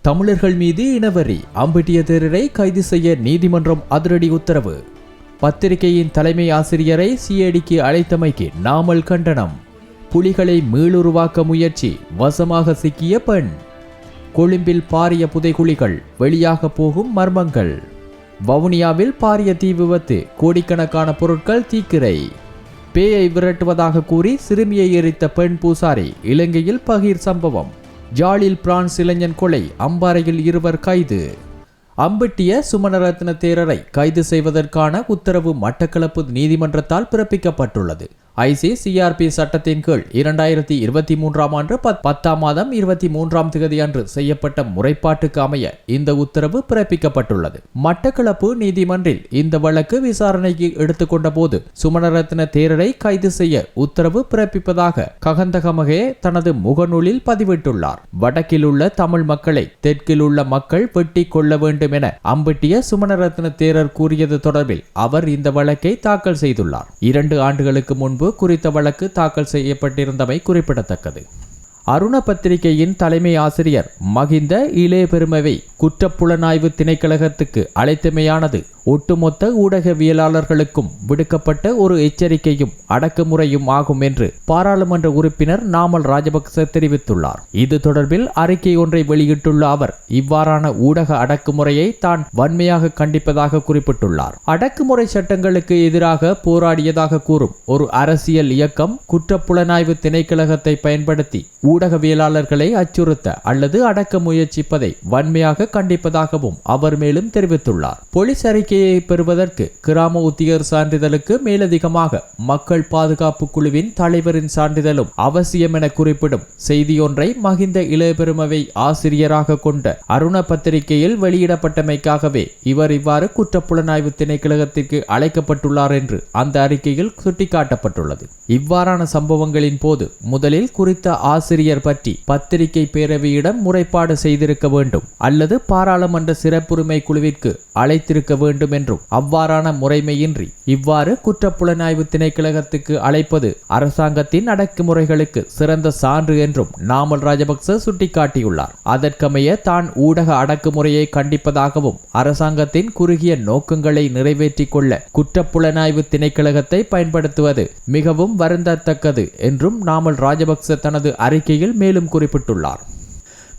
தமிழர்கள் மீது இனவரி, அம்பிட்டிய தேரரை கைது செய்ய நீதிமன்றம் அதிரடி உத்தரவு. பத்திரிகையின் தலைமை ஆசிரியரை சிஐடிக்கு அழைத்தமைக்கு நாமல் கண்டனம். புலிகளை மீளுருவாக்க முயற்சி, வசமாக சிக்கிய பெண். கொழும்பில் பாரிய புதைகுழிகள், வெளியாக போகும் மர்மங்கள். வவுனியாவில் பாரிய தீ விபத்து, கோடிக்கணக்கான பொருட்கள் தீக்கிரை. பேயை விரட்டுவதாக கூறி சிறுமியை எரித்த பெண் பூசாரி, இலங்கையில் பகீர் சம்பவம். ஜாலில் பிரான்ஸ் இளைஞன் கொலை, அம்பாறையில் 2 கைது. அம்பிட்டிய சுமணரத்ன தேரரை கைது செய்வதற்கான உத்தரவு மட்டக்களப்பு நீதிமன்றத்தால் பிறப்பிக்கப்பட்டுள்ளது. ICCRP சட்டத்தின் கீழ் 2023ஆம் ஆண்டு 10ஆம் மாதம் 23ஆம் தேதி அன்று செய்யப்பட்ட முறைப்பாட்டுக்கு அமைய இந்த உத்தரவு பிறப்பிக்கப்பட்டுள்ளது. மட்டக்களப்பு நீதிமன்றில் இந்த வழக்கு விசாரணைக்கு எடுத்துக்கொண்ட போது சுமணரத்ன தேரரை கைது செய்ய உத்தரவு பிறப்பிப்பதாக ககந்தகமகே தனது முகநூலில் பதிவிட்டுள்ளார். வடக்கில் உள்ள தமிழ் மக்களை தெற்கில் உள்ள மக்கள் வெட்டி கொள்ள வேண்டும் என அம்பிட்டிய சுமணரத்ன தேரர் கூறியது தொடர்பில் அவர் இந்த வழக்கை தாக்கல் செய்துள்ளார். 2 ஆண்டுகளுக்கு முன்பு குறித்த வழக்கு தாக்கல் செய்யப்பட்டிருந்தமை குறிப்பிடத்தக்கது. அருண பத்திரிகையின் தலைமை ஆசிரியர் மகிந்த இளையபெருமவை குற்றப்புலனாய்வு திணைக்களகத்துக்கு அழைத்தமையானது ஒட்டுமொத்த ஊடகவியலாளர்களுக்கும் விடுக்கப்பட்ட ஒரு எச்சரிக்கையும் அடக்குமுறையும் ஆகும் என்று பாராளுமன்ற உறுப்பினர் நாமல் ராஜபக்ச தெரிவித்துள்ளார். இது தொடர்பில் அறிக்கை ஒன்றை வெளியிட்டுள்ள அவர் இவ்வாறான ஊடக அடக்குமுறையை தான் வன்மையாக கண்டிப்பதாக குறிப்பிட்டுள்ளார். அடக்குமுறை சட்டங்களுக்கு எதிராக போராடியதாக கூறும் ஒரு அரசியல் இயக்கம் குற்றப்புலனாய்வு திணைக்களகத்தை பயன்படுத்தி ஊடகவியலாளர்களை அச்சுறுத்த அல்லது அடக்க முயற்சிப்பதை வன்மையாக கண்டிப்பதாகவும் அவர் மேலும் தெரிவித்துள்ளார். போலீஸ் அறிக்கையை பெறுவதற்கு கிராம உத்தியோகர் சான்றிதழுக்கு மேலதிகமாக மக்கள் பாதுகாப்பு குழுவின் தலைவரின் சான்றிதழும் அவசியம் என குறிப்பிடும் செய்தியொன்றை மகிந்த இளையபெருமவை ஆசிரியராக கொண்ட அருண பத்திரிகையில் வெளியிடப்பட்டமைக்காகவே இவர் இவ்வாறு குற்றப்புலனாய்வு திணைக்களகத்திற்கு அழைக்கப்பட்டுள்ளார் என்று அந்த அறிக்கையில் சுட்டிக்காட்டப்பட்டுள்ளது. இவ்வாறான சம்பவங்களின் போது முதலில் குறித்த ஆசிரியர் பற்றி பத்திரிகை பேரவையிடம் முறைப்பாடு செய்திருக்க வேண்டும் அல்லது பாராளுமன்ற சிறப்புரிமை குழுவிற்கு அழைத்திருக்க வேண்டும் என்றும் அவ்வாறான முறைமையின்றி இவ்வாறு குற்றப்புலனாய்வு திணைக்களகத்துக்கு அழைப்பது அரசாங்கத்தின் அடக்குமுறைகளுக்கு சிறந்த சான்று என்றும் நாமல் ராஜபக்ச சுட்டிக்காட்டியுள்ளார். அதற்கமைய தான் ஊடக அடக்குமுறையை கண்டிப்பதாகவும் அரசாங்கத்தின் குறுகிய நோக்கங்களை நிறைவேற்றிக் கொள்ள குற்றப்புலனாய்வு திணைக்களகத்தை பயன்படுத்துவது மிகவும் வருந்தத்தக்கது என்றும் நாமல் ராஜபக்ச தனது அறிக்கையில் மேலும் குறிப்பிட்டுள்ளார்.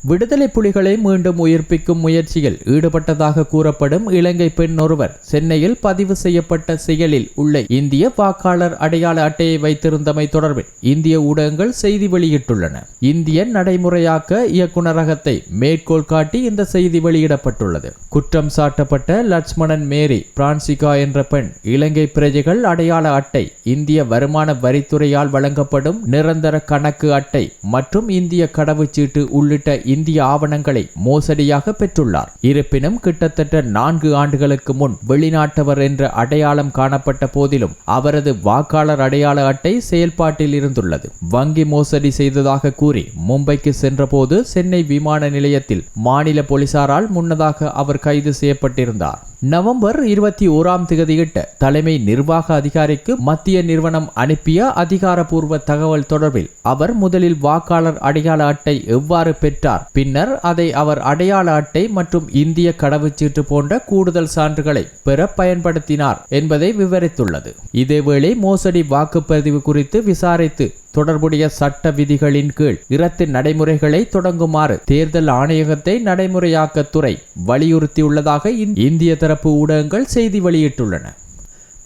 விடுதலை புலிகளை மீண்டும் உயிர்ப்பிக்கும் முயற்சியில் ஈடுபட்டதாக கூறப்படும் இலங்கை பெண் ஒருவர் சென்னையில் பதிவு செய்யப்பட்ட செயலில் உள்ள இந்திய வாக்காளர் அடையாள அட்டையை வைத்திருந்தமை தொடர்பில் இந்திய ஊடகங்கள் செய்தி வெளியிட்டுள்ளன. இந்திய நடைமுறையாக்க இயக்குநரகத்தை மேற்கோள் காட்டி இந்த செய்தி வெளியிடப்பட்டுள்ளது. குற்றம் சாட்டப்பட்ட லட்சுமணன் மேரி பிரான்சிகா என்ற பெண் இலங்கை பிரஜைகள் அடையாள அட்டை, இந்திய வருமான வரித்துறையால் வழங்கப்படும் நிரந்தர கணக்கு அட்டை மற்றும் இந்திய கடவுச்சீட்டு உள்ளிட்ட இந்திய ஆவணங்களை மோசடியாக பெற்றுள்ளார். இருப்பினும் கிட்டத்தட்ட 4 ஆண்டுகளுக்கு முன் வெளிநாட்டவர் என்ற அடையாளம் காணப்பட்ட போதிலும் அவரது வாக்காளர் அடையாள அட்டை செயல்பாட்டில் இருந்துள்ளது. வங்கி மோசடி செய்ததாக கூறி மும்பைக்கு சென்றபோது சென்னை விமான நிலையத்தில் மாநில போலீசாரால் முன்னதாக அவர் கைது செய்யப்பட்டிருந்தார். நவம்பர் 21ஆம் தேதியிட்ட தலைமை நிர்வாக அதிகாரிக்கு மத்திய நிறுவனம் அனுப்பிய அதிகாரப்பூர்வ தகவல் தொடர்பில் அவர் முதலில் வாக்காளர் அடையாள அட்டை எவ்வாறு பெற்றார், பின்னர் அதை அவர் அடையாள அட்டை மற்றும் இந்திய கடவுச்சீட்டு போன்ற கூடுதல் சான்றுகளை பெற பயன்படுத்தினார் என்பதை விவரித்துள்ளது. இதேவேளை மோசடி வாக்குப்பதிவு குறித்து விசாரித்து தொடர்புடைய சட்ட விதிகளின் கீழ் இரத்து நடைமுறைகளை தொடங்குமாறு தேர்தல் ஆணையகத்தை நடைமுறையாக்கத்துறை வலியுறுத்தியுள்ளதாக இந்திய தரப்பு ஊடகங்கள் செய்தி வெளியிட்டுள்ளன.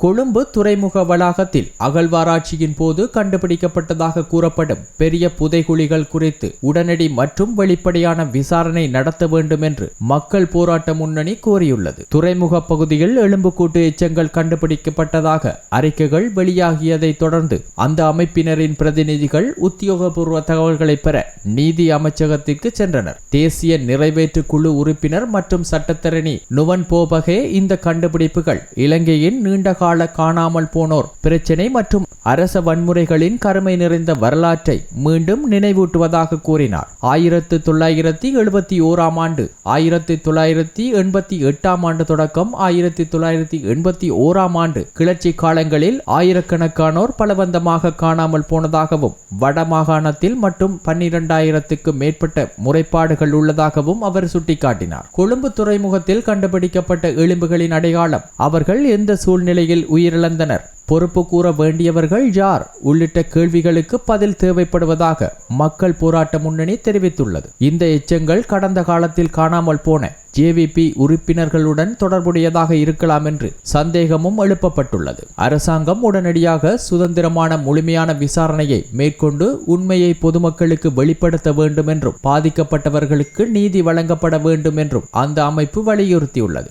கொழும்பு துறைமுக வளாகத்தில் அகழ்வாராய்ச்சியின் போது கண்டுபிடிக்கப்பட்டதாக கூறப்படும் பெரிய புதைகுழிகள் குறித்து உடனடி மற்றும் வெளிப்படையான விசாரணை நடத்த வேண்டும் என்று மக்கள் போராட்ட முன்னணி கோரியுள்ளது. துறைமுக பகுதியில் எலும்புக்கூட்டு எச்சங்கள் கண்டுபிடிக்கப்பட்டதாக அறிக்கைகள் வெளியாகியதை தொடர்ந்து அந்த அமைப்பினரின் பிரதிநிதிகள் உத்தியோகபூர்வ தகவல்களை பெற நீதி அமைச்சகத்திற்கு சென்றனர். தேசிய நிறைவேற்று குழு உறுப்பினர் மற்றும் சட்டத்தரணி நுவன் போபகே இந்த கண்டுபிடிப்புகள் இலங்கையின் நீண்டகால கால காணாமல் போனோர் பிரச்சினை மற்றும் அரச வன்முறைகளின் கருமை நிறைந்த வரலாற்றை மீண்டும் நினைவூட்டுவதாக கூறினார். 1971ஆம் ஆண்டு 1988ஆம் ஆண்டு தொடக்கம் 1981ஆம் ஆண்டு கிளர்ச்சி காலங்களில் ஆயிரக்கணக்கானோர் பலவந்தமாக காணாமல் போனதாகவும் வடமாகாணத்தில் மட்டும் 12,000க்கு மேற்பட்ட முறைப்பாடுகள் உள்ளதாகவும் அவர் சுட்டிக்காட்டினார். கொழும்பு துறைமுகத்தில் கண்டுபிடிக்கப்பட்ட எலும்புகளின் அடையாளம், அவர்கள் எந்த சூழ்நிலையில் உயிரிழந்தனர், பொறுப்பு கூற வேண்டியவர்கள் யார் உள்ளிட்ட கேள்விகளுக்கு பதில் தேவைப்படுவதாக மக்கள் போராட்ட முன்னணி தெரிவித்துள்ளது. இந்த எச்சங்கள் கடந்த காலத்தில் காணாமல் போன ஜேவிபி உறுப்பினர்களுடன் தொடர்புடையதாக இருக்கலாம் என்று சந்தேகமும் எழுப்பப்பட்டுள்ளது. அரசாங்கம் உடனடியாக சுதந்திரமான முழுமையான விசாரணையை மேற்கொண்டு உண்மையை பொதுமக்களுக்கு வெளிப்படுத்த வேண்டும் என்றும் பாதிக்கப்பட்டவர்களுக்கு நீதி வழங்கப்பட வேண்டும் என்றும் அந்த அமைப்பு வலியுறுத்தியுள்ளது.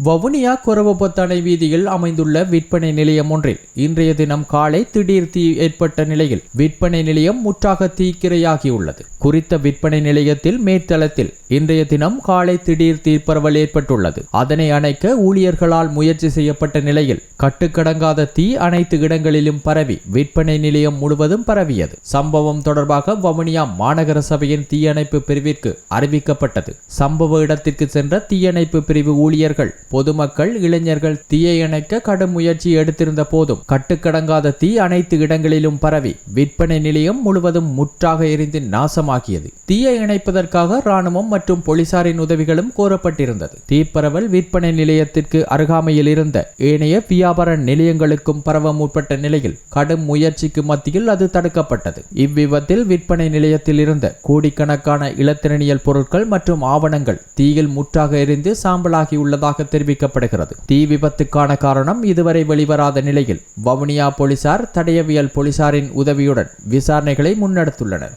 வவுனியா கொரவபொத்தானை வீதியில் அமைந்துள்ள விற்பனை நிலையம் ஒன்றில் இன்றைய தினம் காலை திடீர் தீ ஏற்பட்ட நிலையில் விற்பனை நிலையம் முற்றாக தீக்கிரையாகியுள்ளது. குறித்த விற்பனை நிலையத்தில் மேற்தளத்தில் இன்றைய தினம் காலை திடீர் தீப்பரவல் ஏற்பட்டுள்ளது. அதனை அணைக்க ஊழியர்களால் முயற்சி செய்யப்பட்ட நிலையில் கட்டுக்கடங்காத தீ அனைத்து இடங்களிலும் பரவி விற்பனை நிலையம் முழுவதும் பரவியது. சம்பவம் தொடர்பாக வவுனியா மாநகர சபையின் தீயணைப்பு பிரிவிற்கு அறிவிக்கப்பட்டது. சம்பவ இடத்திற்கு சென்ற தீயணைப்பு பிரிவு ஊழியர்கள், பொதுமக்கள், இளைஞர்கள் தீயை அணைக்க கடும் முயற்சி எடுத்திருந்த போதும் கட்டுக்கடங்காத தீ அனைத்து இடங்களிலும் பரவி விற்பனை நிலையம் முழுவதும் முற்றாக எரிந்து நாசமாகியது. தீயை இணைப்பதற்காக ராணுவம் மற்றும் போலீசாரின் உதவிகளும் கோரப்பட்டிருந்தது. தீப்பரவல் விற்பனை நிலையத்திற்கு அருகாமையில் இருந்த ஏனைய வியாபார நிலையங்களுக்கும் பரவ முற்பட்ட நிலையில் கடும் முயற்சிக்கு மத்தியில் அது தடுக்கப்பட்டது. இவ்விபத்தில் விற்பனை நிலையத்தில் இருந்த கோடிக்கணக்கான இலத்திரனியல் பொருட்கள் மற்றும் ஆவணங்கள் தீயில் முற்றாக எரிந்து சாம்பலாகியுள்ளதாக தெரிவிக்கப்படுகிறது. தீ விபத்துக்கான காரணம் இதுவரை வெளிவராத நிலையில் வவுனியா போலீசார் தடயவியல் போலீசாரின் உதவியுடன் விசாரணைகளை முன்னெடுத்துள்ளனர்.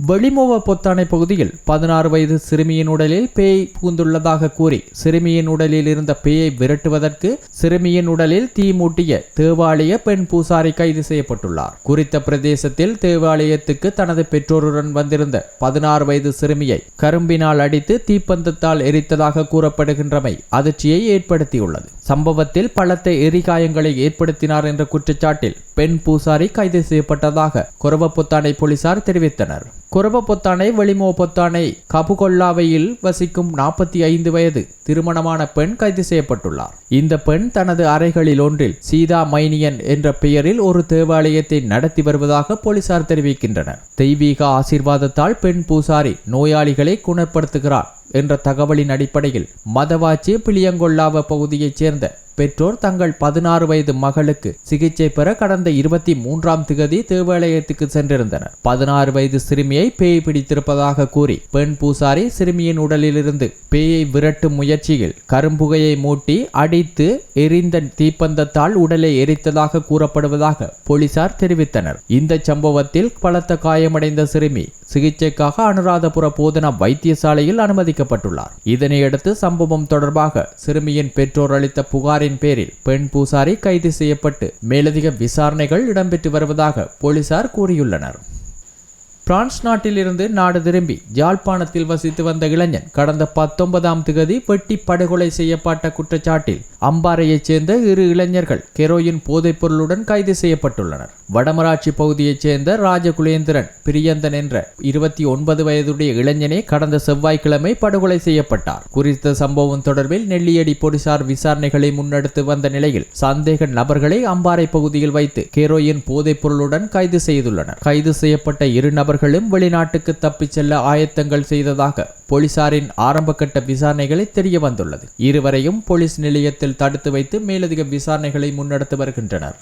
வெளிமோவ பொத்தானை பகுதியில் 16 வயது சிறுமியின் உடலில் பேய் புகுந்துள்ளதாக கூறி சிறுமியின் உடலில் இருந்த பேயை விரட்டுவதற்கு சிறுமியின் உடலில் தீ மூட்டிய தேவாலய பெண் பூசாரி கைது செய்யப்பட்டுள்ளார். குறித்த பிரதேசத்தில் தேவாலயத்துக்கு தனது பெற்றோருடன் வந்திருந்த 16 வயது சிறுமியை கரும்பினால் அடித்து தீப்பந்தத்தால் எரித்ததாக கூறப்படுகின்றமை அதிர்ச்சியை ஏற்படுத்தியுள்ளது. சம்பவத்தில் பலத்த எரிகாயங்களை ஏற்படுத்தினார் என்ற குற்றச்சாட்டில் பெண் பூசாரி கைது செய்யப்பட்டதாக கொரவபொத்தானை போலீசார் தெரிவித்தனர். கொரவபொத்தானை வெளிமோ பொத்தானை கபுகொல்லாவையில் வசிக்கும் 45 வயது திருமணமான பெண் கைது செய்யப்பட்டுள்ளார். இந்த பெண் தனது அறைகளில் ஒன்றில் சீதா மைனியன் என்ற பெயரில் ஒரு தேவாலயத்தை நடத்தி வருவதாக போலீசார் தெரிவிக்கின்றனர். தெய்வீக ஆசீர்வாதத்தால் பெண் பூசாரி நோயாளிகளை குணப்படுத்துகிறார் என்ற தகவலின் அடிப்படையில் மதவாச்சி பிளியங்கொல்லாவ பகுதியைச் சேர்ந்த பெற்றோர் தங்கள் 16 வயது மகளுக்கு சிகிச்சை பெற கடந்த 23ஆம் திகதி தேவாலயத்துக்கு சென்றிருந்தனர். 16 வயது சிறுமியை பேய் பிடித்திருப்பதாக கூறி பெண் பூசாரி சிறுமியின் உடலிலிருந்து பேயை விரட்டும் முயற்சியில் கரும்புகையை மூட்டி அடித்து எரிந்த தீப்பந்தத்தால் உடலை எரித்ததாக கூறப்படுவதாக போலீசார் தெரிவித்தனர். இந்த சம்பவத்தில் பலத்த காயமடைந்த சிறுமி சிகிச்சைக்காக அனுராதபுர போதனா வைத்தியசாலையில் அனுமதிக்கப்பட்டுள்ளார். இதனையடுத்து சம்பவம் தொடர்பாக சிறுமியின் பெற்றோர் அளித்த புகாரின் பேரில் பெண் பூசாரி கைது செய்யப்பட்டு மேலதிக விசாரணைகள் இடம்பெற்று வருவதாக போலீசார் கூறியுள்ளனர். பிரான்ஸ் நாட்டிலிருந்து நாடு திரும்பி யாழ்ப்பாணத்தில் வசித்து வந்த இளைஞன் கடந்த 19ஆம் திகதி வெட்டி படுகொலை செய்யப்பட்ட குற்றச்சாட்டில் அம்பாறையைச் சேர்ந்த 2 இளைஞர்கள் கெரோயின் போதைப் பொருளுடன் கைது செய்யப்பட்டுள்ளனர். வடமராட்சி பகுதியைச் சேர்ந்த ராஜகுலேந்திரன் பிரியந்தன் என்ற 29 வயதுடைய இளைஞனே கடந்த செவ்வாய்க்கிழமை படுகொலை செய்யப்பட்டார். குறித்த சம்பவம் தொடர்பில் நெல்லியடி போலீசார் விசாரணைகளை முன்னெடுத்து வந்த நிலையில் சந்தேக நபர்களை அம்பாறை பகுதியில் வைத்து கெரோயின் போதைப் பொருளுடன் கைது செய்துள்ளனர். கைது செய்யப்பட்ட 2 நபர்களும் வெளிநாட்டுக்கு தப்பிச் செல்ல ஆயத்தங்கள் செய்ததாக போலீசாரின் ஆரம்பகட்ட விசாரணைகளை தெரிய வந்துள்ளது. இருவரையும் போலீஸ் நிலையத்தில் தடுத்து வைத்து மேலதிக விசாரணைகளை முன்னெடுத்து வருகின்றனர்.